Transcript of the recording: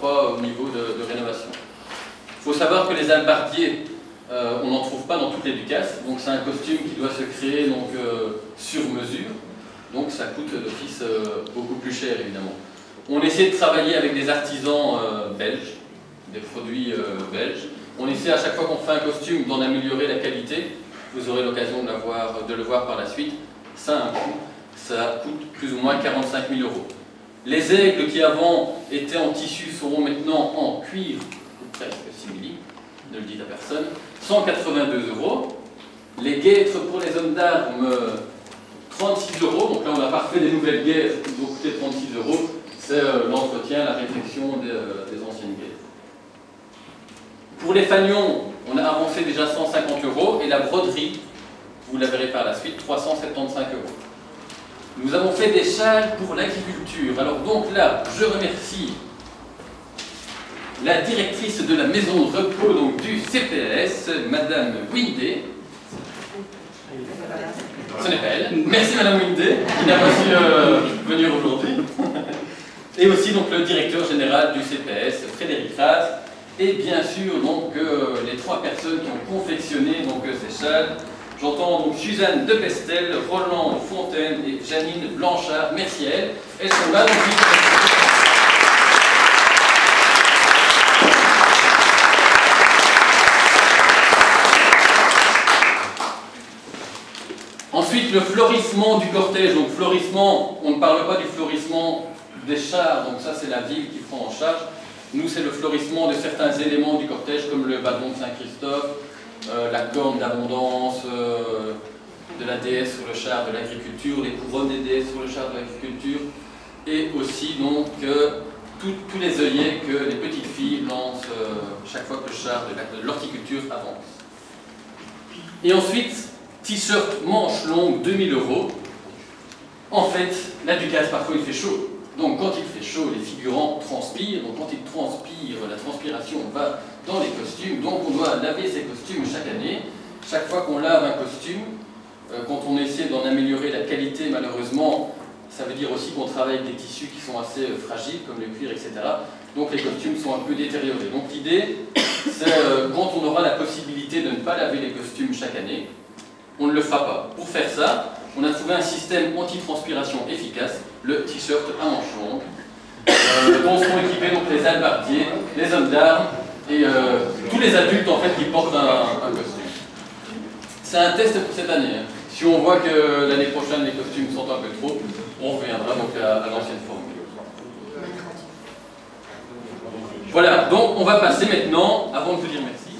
pas au niveau de rénovation. Il faut savoir que les hallebardiers, on n'en trouve pas dans toutes les ducasses, donc c'est un costume qui doit se créer donc, sur mesure, donc ça coûte d'office beaucoup plus cher évidemment. On essaie de travailler avec des artisans belges, des produits belges. On essaie à chaque fois qu'on fait un costume d'en améliorer la qualité. Vous aurez l'occasion de le voir par la suite. Ça a un coût, ça coûte plus ou moins 45 000 €. Les aigles qui avant étaient en tissu seront maintenant en cuir, presque simili, ne le dites à personne, 182 €. Les guêtres pour les hommes d'armes, 36 €. Donc là on a parfait des nouvelles guêtres qui vont coûter 36 €. C'est l'entretien, la réfection des anciennes guêtres. Pour les fanions, on a avancé déjà 150 € et la broderie, vous la verrez par la suite, 375 €. Nous avons fait des châles pour l'agriculture. Alors donc là, je remercie la directrice de la maison de repos donc, du CPS, Madame Windé. Ce n'est pas elle. Merci Madame Windé, qui n'a pas su venir aujourd'hui. Et aussi donc, le directeur général du CPS, Frédéric Raz. Et bien sûr donc, les 3 personnes qui ont confectionné donc, ces châles. J'entends donc Suzanne de Pestel, Roland Fontaine et Janine Blanchard. Merci à elles. Elles sont là. Donc, ensuite, le florissement du cortège. Donc, florissement, on ne parle pas du florissement des chars, donc ça c'est la ville qui prend en charge. Nous, c'est le florissement de certains éléments du cortège, comme le bâton de Saint-Christophe, la corne d'abondance de la déesse sur le char de l'agriculture, les couronnes des déesses sur le char de l'agriculture, et aussi donc tous les œillets que les petites filles lancent chaque fois que le char de l'horticulture avance. Et ensuite, t-shirt manche longue, 2000 €. En fait, la ducasse, parfois il fait chaud. Donc quand il fait chaud, les figurants transpirent. Donc quand ils transpirent, la transpiration va dans les costumes. Donc on doit laver ces costumes chaque année. Chaque fois qu'on lave un costume, quand on essaie d'en améliorer la qualité, malheureusement, ça veut dire aussi qu'on travaille avec des tissus qui sont assez fragiles, comme le cuir, etc. Donc les costumes sont un peu détériorés. Donc l'idée, c'est quand on aura la possibilité de ne pas laver les costumes chaque année, on ne le fera pas. Pour faire ça, on a trouvé un système anti-transpiration efficace, le t-shirt à manches longues, dont seront équipés donc, les hallebardiers, les hommes d'armes et tous les adultes en fait, qui portent un costume. C'est un test pour cette année. Hein. Si on voit que l'année prochaine les costumes sont un peu trop, on reviendra donc à l'ancienne formule. Voilà, donc on va passer maintenant, avant de vous dire merci,